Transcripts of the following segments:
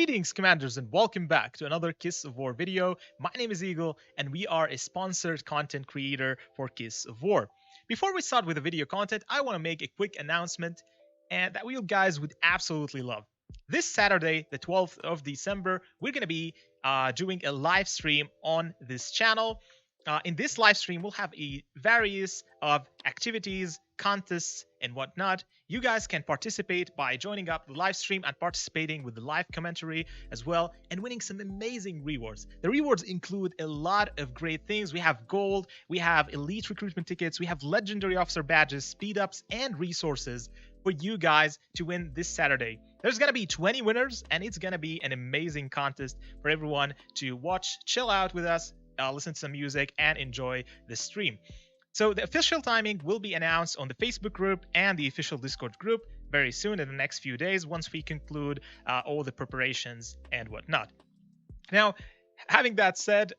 Greetings, commanders, and welcome back to another Kiss of War video. My name is Eagle, and we are a sponsored content creator for Kiss of War. Before we start with the video content, I want to make a quick announcement and that you guys would absolutely love. This Saturday, the 12th of December, we're going to be doing a live stream on this channel. In this live stream, we'll have a various of activities, contests, and whatnot. You guys can participate by joining up the live stream and participating with the live commentary as well, and winning some amazing rewards. The rewards include a lot of great things. We have gold, we have elite recruitment tickets, we have legendary officer badges, speed ups, and resources for you guys to win this Saturday. There's gonna be 20 winners, and it's gonna be an amazing contest for everyone to watch, chill out with us, listen to some music, and enjoy the stream. So the official timing will be announced on the Facebook group and the official Discord group very soon in the next few days once we conclude all the preparations and whatnot. Now, having that said,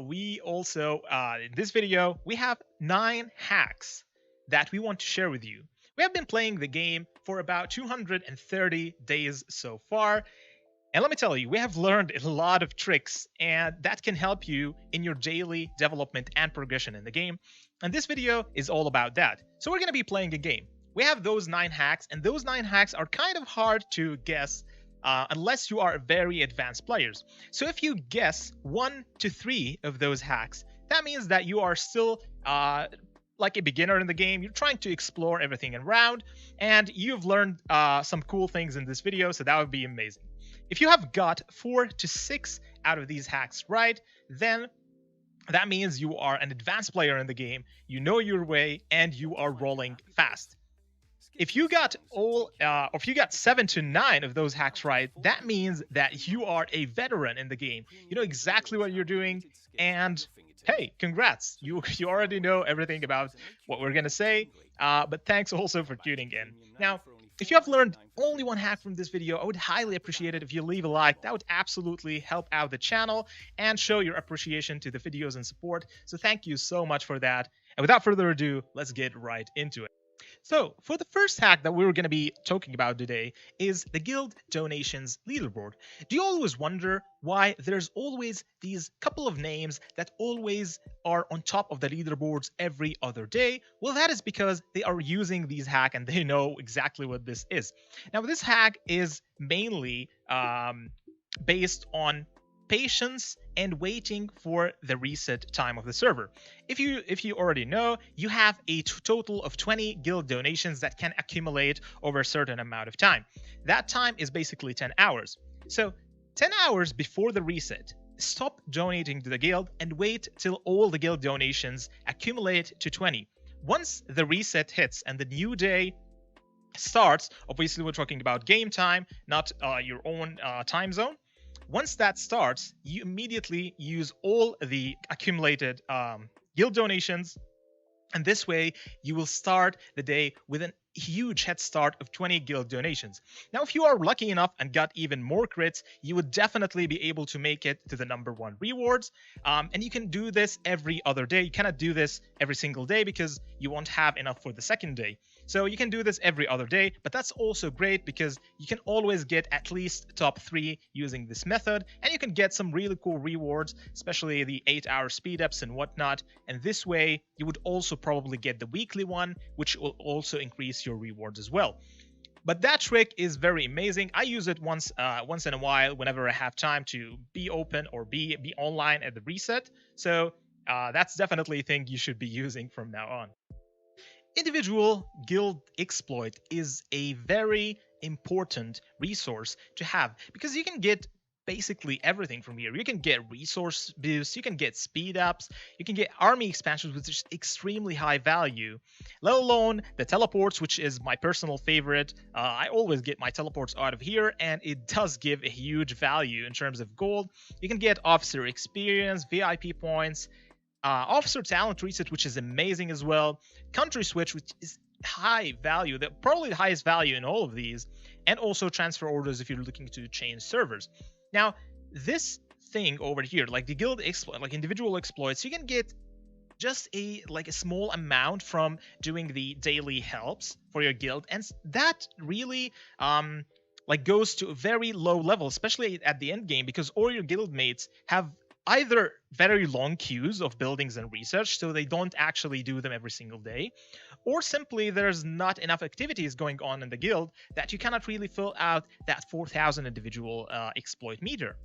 we also, in this video, we have 9 hacks that we want to share with you. We have been playing the game for about 230 days so far. And let me tell you, we have learned a lot of tricks, and that can help you in your daily development and progression in the game. And this video is all about that. So we're going to be playing a game. We have those 9 hacks, and those 9 hacks are kind of hard to guess unless you are very advanced players. So if you guess 1 to 3 of those hacks, that means that you are still like a beginner in the game. You're trying to explore everything around, and you've learned some cool things in this video, so that would be amazing. If you have got 4 to 6 out of these hacks right, then that means you are an advanced player in the game, you know your way, and you are rolling fast. If you got if you got 7 to 9 of those hacks right, that means that you are a veteran in the game. You know exactly what you're doing, and hey, congrats! You already know everything about what we're gonna say. But thanks also for tuning in. Now, if you have learned only 1 hack from this video, I would highly appreciate it if you leave a like. That would absolutely help out the channel and show your appreciation to the videos and support. So thank you so much for that. And without further ado, let's get right into it. So for the first hack that we're going to be talking about today is the guild donations leaderboard. Do you always wonder why there's always these couple of names that always are on top of the leaderboards every other day? Well, that is because they are using these hacks and they know exactly what this is. Now, this hack is mainly based on patience and waiting for the reset time of the server. If you already know, you have a total of 20 guild donations that can accumulate over a certain amount of time. That time is basically 10 hours. So 10 hours before the reset, stop donating to the guild and wait till all the guild donations accumulate to 20. Once the reset hits and the new day starts, obviously we're talking about game time, not your own time zone. Once that starts, you immediately use all the accumulated guild donations, and this way you will start the day with a huge head start of 20 guild donations. Now, if you are lucky enough and got even more crits, you would definitely be able to make it to the #1 rewards, and you can do this every other day. You cannot do this every single day because you won't have enough for the second day. So you can do this every other day, but that's also great because you can always get at least top 3 using this method, and you can get some really cool rewards, especially the 8-hour speed ups and whatnot. And this way, you would also probably get the weekly one, which will also increase your rewards as well. But that trick is very amazing. I use it once in a while whenever I have time to be open or be online at the reset. So that's definitely a thing you should be using from now on. Individual guild exploit is a very important resource to have because you can get basically everything from here. You can get resource boosts, you can get speed ups, you can get army expansions, which is extremely high value, let alone the teleports, which is my personal favorite. I always get my teleports out of here, and it does give a huge value in terms of gold. You can get officer experience, VIP points, officer talent reset, which is amazing as well, country switch, which is high value, probably the highest value in all of these, and also transfer orders if you're looking to change servers. Now, this thing over here, like the guild exploit, like individual exploits, you can get just a small amount from doing the daily helps for your guild, and that really like goes to a very low level, especially at the end game, because all your guildmates have either very long queues of buildings and research, so they don't actually do them every single day, or simply there's not enough activities going on in the guild that you cannot really fill out that 4,000 individual exploit meter.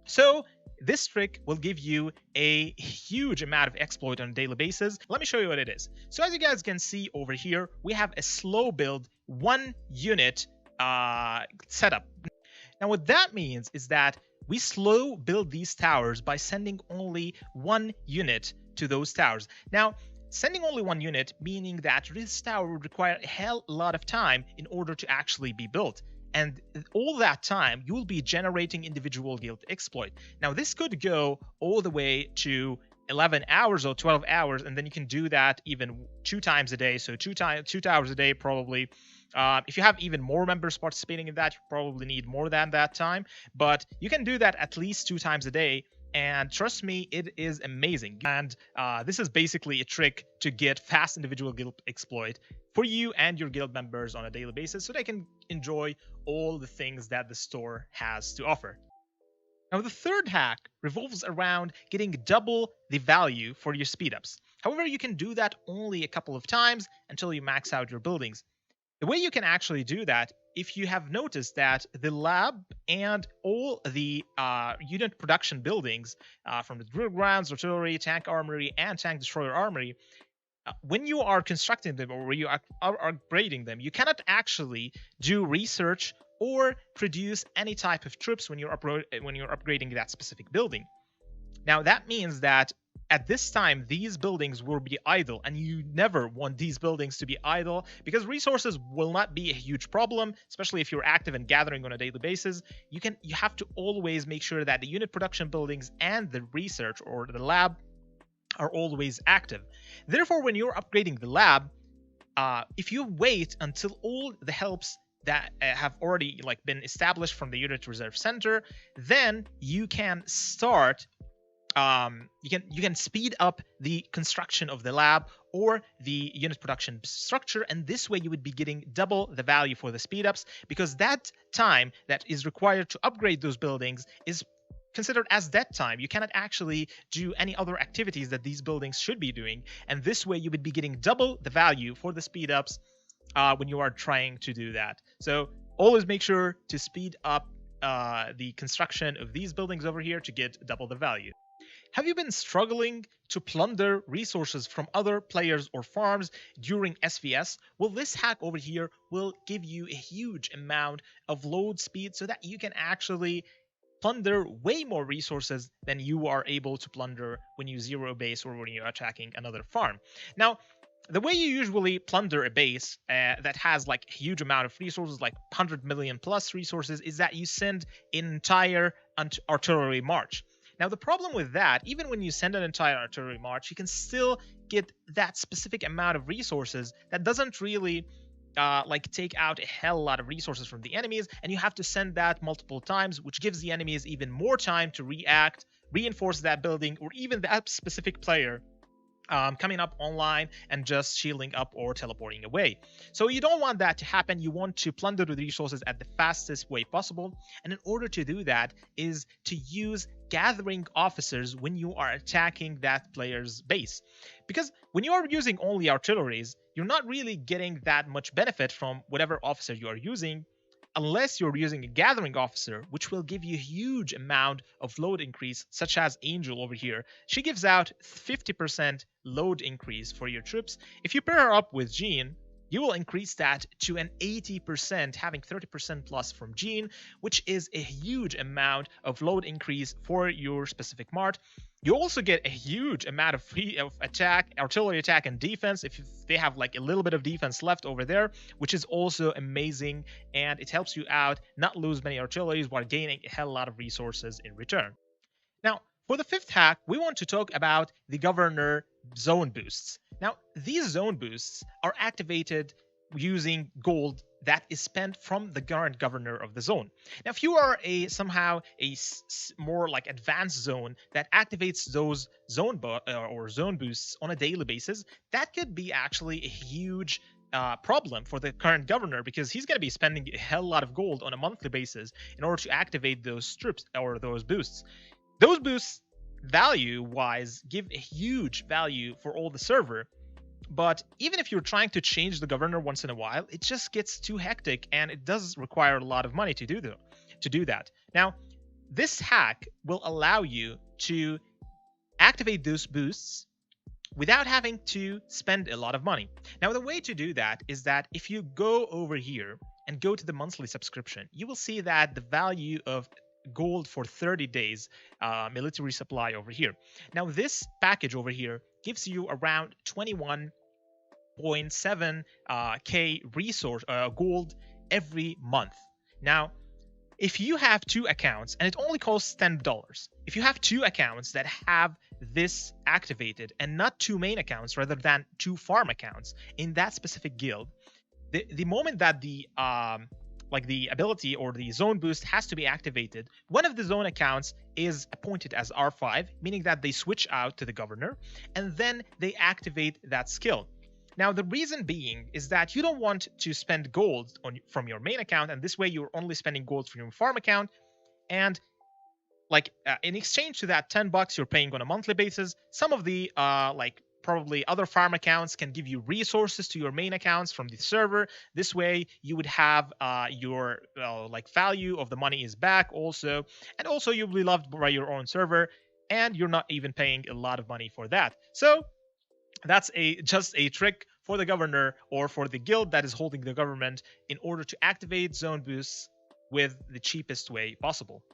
So this trick will give you a huge amount of exploit on a daily basis. Let me show you what it is. So as you guys can see over here, we have a slow build 1 unit setup. Now what that means is that we slow build these towers by sending only 1 unit to those towers. Now, sending only 1 unit, meaning that this tower would require a hell lot of time in order to actually be built. And all that time, you will be generating individual guild exploit. Now, this could go all the way to 11 hours or 12 hours, and then you can do that even 2 times a day. So 2 towers a day, probably. If you have even more members participating in that, you probably need more than that time. But you can do that at least 2 times a day. And trust me, it is amazing. And this is basically a trick to get fast individual guild exploit for you and your guild members on a daily basis, so they can enjoy all the things that the store has to offer. Now, the third hack revolves around getting double the value for your speedups. However, you can do that only a couple of times until you max out your buildings. The way you can actually do that, if you have noticed that the lab and all the unit production buildings from the drill grounds, artillery, tank armory, and tank destroyer armory, when you are constructing them or when you are upgrading them, you cannot actually do research or produce any type of troops when you're upgrading that specific building. Now that means that at this time, these buildings will be idle, and you never want these buildings to be idle because resources will not be a huge problem, especially if you're active and gathering on a daily basis. You have to always make sure that the unit production buildings and the research or the lab are always active. Therefore, when you're upgrading the lab, if you wait until all the helps that have already been established from the unit reserve center, then you can start you can speed up the construction of the lab or the unit production structure, and this way you would be getting double the value for the speed ups, because that time that is required to upgrade those buildings is considered as dead time. You cannot actually do any other activities that these buildings should be doing, and this way you would be getting double the value for the speed ups when you are trying to do that. So always make sure to speed up the construction of these buildings over here to get double the value. Have you been struggling to plunder resources from other players or farms during SVS? Well, this hack over here will give you a huge amount of load speed so that you can actually plunder way more resources than you are able to plunder when you zero base or when you're attacking another farm. Now, the way you usually plunder a base that has a huge amount of resources, like 100 million plus resources, is that you send an entire artillery march. Now, the problem with that, even when you send an entire artillery march, you can still get that specific amount of resources that doesn't really take out a hell lot of resources from the enemies, and you have to send that multiple times, which gives the enemies even more time to react, reinforce that building, or even that specific player coming up online and just shielding up or teleporting away. So you don't want that to happen. You want to plunder the resources at the fastest way possible, and in order to do that is to use gathering officers when you are attacking that player's base. Because when you are using only artilleries, you're not really getting that much benefit from whatever officer you are using, unless you're using a gathering officer, which will give you a huge amount of load increase, such as Angel over here. She gives out 50% load increase for your troops. If you pair her up with Jean, you will increase that to an 80%, having 30% plus from Jean, which is a huge amount of load increase for your specific mart. You also get a huge amount of free attack, artillery attack, and defense if they have a little bit of defense left over there, which is also amazing, and it helps you out not lose many artilleries while gaining a hell lot of resources in return. Now, for the fifth hack, we want to talk about the governor zone boosts. Now, these zone boosts are activated using gold that is spent from the current governor of the zone. Now, if you are somehow a more advanced zone that activates those zone boosts on a daily basis, that could be actually a huge problem for the current governor, because he's going to be spending a hell lot of gold on a monthly basis in order to activate those troops or those boosts. Those boosts, value wise, give a huge value for all the server. But even if you're trying to change the governor once in a while, it just gets too hectic, and it does require a lot of money to do that. Now, this hack will allow you to activate those boosts without having to spend a lot of money. Now, the way to do that is that if you go over here and go to the monthly subscription, you will see that the value of gold for 30 days military supply over here. Now, this package over here gives you around 21.7 K resource gold every month. Now, if you have two accounts, and it only costs $10, if you have two accounts that have this activated and not two main accounts rather than two farm accounts in that specific guild, the moment that the ability or the zone boost has to be activated, one of the zone accounts is appointed as R5, meaning that they switch out to the governor, and then they activate that skill. Now, the reason being is that you don't want to spend gold from your main account, and this way you're only spending gold from your farm account. And in exchange to that $10 you're paying on a monthly basis, some of the probably other farm accounts can give you resources to your main accounts from the server. This way you would have your value of the money is back also, and also you'll be loved by your own server, and you're not even paying a lot of money for that. So that's just a trick for the governor or for the guild that is holding the government in order to activate zone boosts with the cheapest way possible.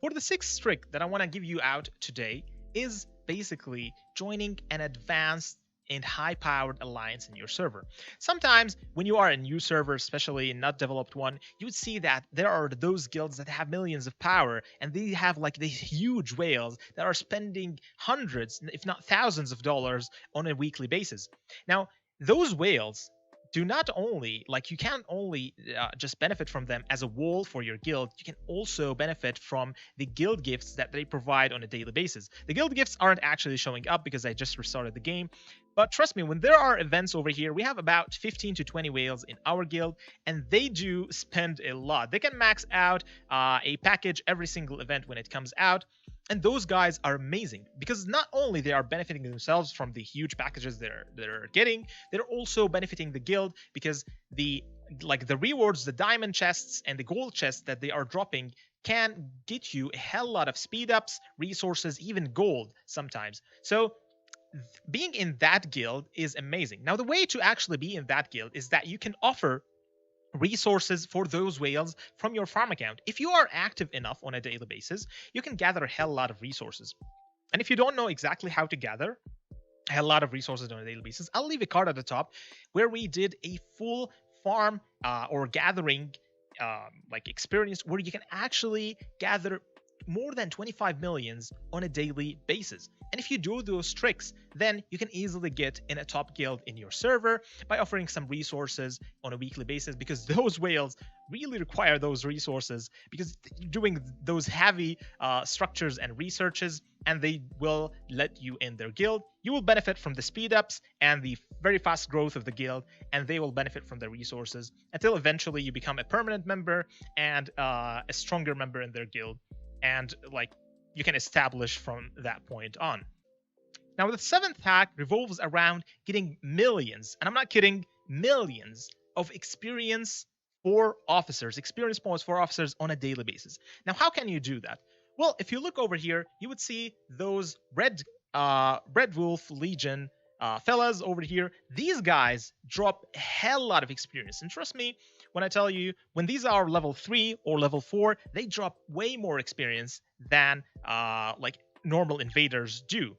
For the sixth trick that I want to give you out today is basically joining an advanced and high-powered alliance in your server. Sometimes when you are a new server, especially a not developed one, you would see that there are those guilds that have millions of power, and they have these huge whales that are spending hundreds, if not thousands of dollars on a weekly basis. Now, those whales do not only, you can't only just benefit from them as a wall for your guild, you can also benefit from the guild gifts that they provide on a daily basis. The guild gifts aren't actually showing up because I just restarted the game, but trust me, when there are events over here, we have about 15 to 20 whales in our guild, and they do spend a lot. They can max out a package every single event when it comes out. And those guys are amazing because not only they are benefiting themselves from the huge packages they're getting, they're also benefiting the guild because the rewards, the diamond chests and the gold chests that they are dropping can get you a hell lot of speed ups, resources, even gold sometimes. So being in that guild is amazing. Now, the way to actually be in that guild is that you can offer resources for those whales from your farm account. If you are active enough on a daily basis, you can gather a hell lot of resources. And if you don't know exactly how to gather a hell lot of resources on a daily basis, I'll leave a card at the top where we did a full farm or gathering experience where you can actually gather more than 25 millions on a daily basis. And if you do those tricks, then you can easily get in a top guild in your server by offering some resources on a weekly basis, because those whales really require those resources because you're doing those heavy structures and researches, and they will let you in their guild. You will benefit from the speed ups and the very fast growth of the guild, and they will benefit from the resources until eventually you become a permanent member and a stronger member in their guild. And you can establish from that point on. Now, the seventh hack revolves around getting millions, and I'm not kidding, millions of experience for officers, experience points for officers on a daily basis. Now, how can you do that? Well, if you look over here, you would see those Red Wolf Legion fellas over here. These guys drop a hell lot of experience, and trust me when I tell you, when these are level 3 or level 4, they drop way more experience than normal invaders do.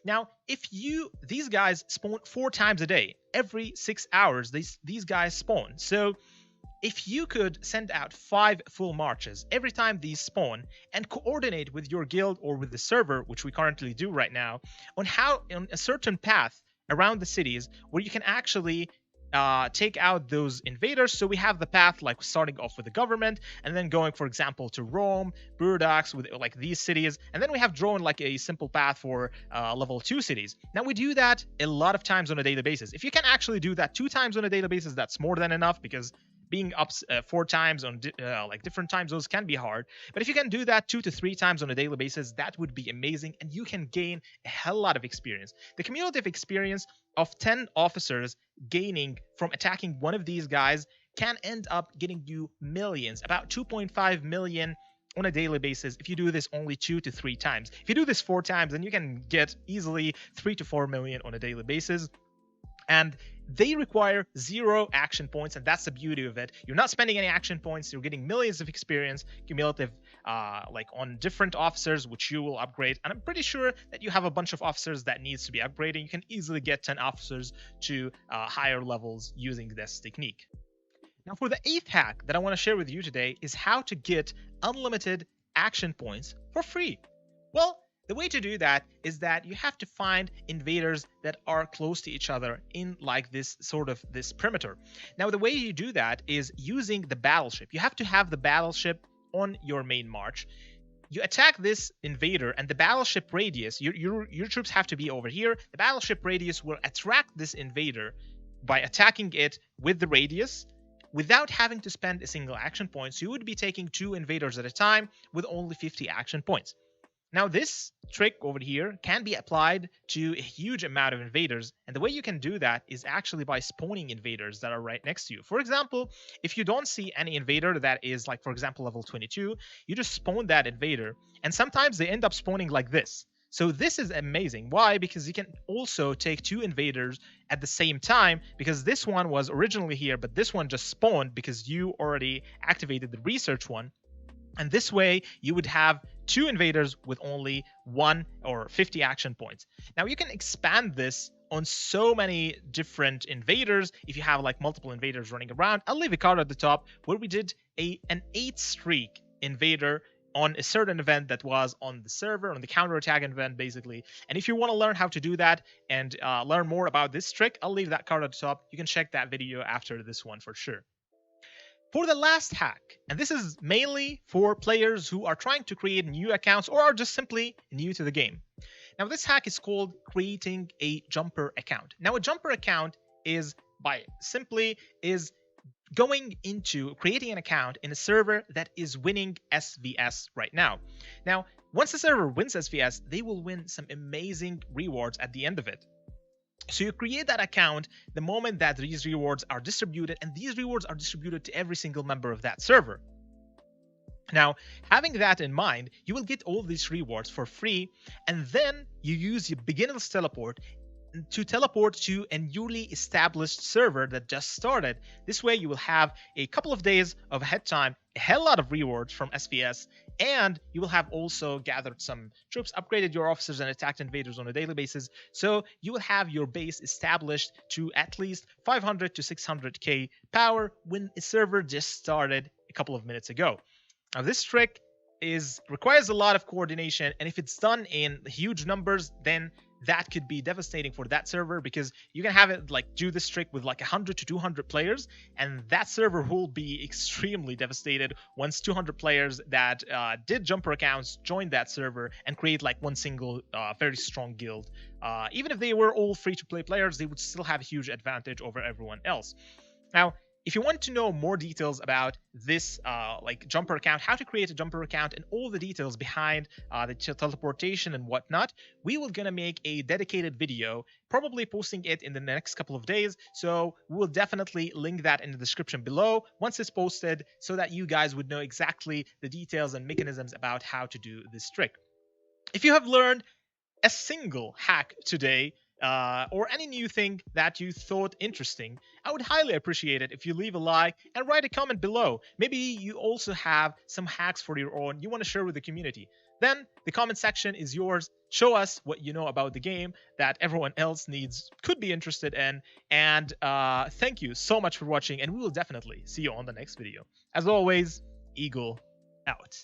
Now, these guys spawn 4 times a day, every 6 hours these guys spawn. So if you could send out 5 full marches every time these spawn and coordinate with your guild or with the server, which we currently do right now, on a certain path around the cities where you can actually take out those invaders. So we have the path like starting off with the government and then going, for example, to Rome, Burdax with like these cities, and then we have drawn like a simple path for level 2 cities. Now we do that a lot of times on a daily basis. If you can actually do that 2 times on a daily basis, that's more than enough, because being up 4 times on like different time zones can be hard. But if you can do that 2 to 3 times on a daily basis, that would be amazing, and you can gain a hell lot of experience. The cumulative experience of 10 officers gaining from attacking one of these guys can end up getting you millions, about 2.5 million on a daily basis if you do this only 2 to 3 times. If you do this 4 times, then you can get easily 3 to 4 million on a daily basis. And they require 0 action points, and that's the beauty of it. You're not spending any action points. You're getting millions of experience, cumulative, like on different officers, which you will upgrade. And I'm pretty sure that you have a bunch of officers that needs to be upgraded. You can easily get 10 officers to higher levels using this technique. Now, for the 8th hack that I want to share with you today is how to get unlimited action points for free. Well, the way to do that is that you have to find invaders that are close to each other in like this sort of this perimeter. Now, the way you do that is using the battleship. You have to have the battleship on your main march. You attack this invader, and the battleship radius, your troops have to be over here. The battleship radius will attract this invader by attacking it with the radius without having to spend a single action point. So you would be taking 2 invaders at a time with only 50 action points. Now, this trick over here can be applied to a huge amount of invaders, and the way you can do that is actually by spawning invaders that are right next to you. For example, if you don't see any invader that is like, for example, level 22, you just spawn that invader, and sometimes they end up spawning like this. So this is amazing. Why? Because you can also take 2 invaders at the same time, because this one was originally here, but this one just spawned because you already activated the research one. And this way, you would have 2 invaders with only 1 or 50 action points. Now, you can expand this on so many different invaders if you have like multiple invaders running around. I'll leave a card at the top where we did an 8 streak invader on a certain event that was on the server, on the counterattack event, basically. And if you want to learn how to do that and learn more about this trick, I'll leave that card at the top. You can check that video after this one for sure. For the last hack, and this is mainly for players who are trying to create new accounts or are just simply new to the game. Now, this hack is called creating a jumper account. Now, a jumper account is going into creating an account in a server that is winning SVS right now. Now, once the server wins SVS, they will win some amazing rewards at the end of it. So you create that account the moment that these rewards are distributed, and these rewards are distributed to every single member of that server. Now, having that in mind, you will get all these rewards for free, and then you use your beginner's teleport to teleport to a newly established server that just started. This way you will have a couple of days of head time, a hell lot of rewards from SVS, and you will have also gathered some troops, upgraded your officers, and attacked invaders on a daily basis. So you will have your base established to at least 500 to 600k power when a server just started a couple of minutes ago. Now, this trick requires a lot of coordination, and if it's done in huge numbers, then that could be devastating for that server, because you can have it like do this trick with like 100 to 200 players, and that server will be extremely devastated once 200 players that did jumper accounts join that server and create like one single very strong guild. Even if they were all free-to-play players, they would still have a huge advantage over everyone else. Now, if you want to know more details about this like jumper account, how to create a jumper account, and all the details behind the teleportation and whatnot, we will gonna make a dedicated video, probably posting it in the next couple of days. So we will definitely link that in the description below once it's posted, so that you guys would know exactly the details and mechanisms about how to do this trick. If you have learned a single hack today, or any new thing that you thought interesting, I would highly appreciate it if you leave a like and write a comment below. Maybe you also have some hacks for your own you want to share with the community. Then the comment section is yours. Show us what you know about the game that everyone else could be interested in. And thank you so much for watching, and we will definitely see you on the next video. As always, Eagle out.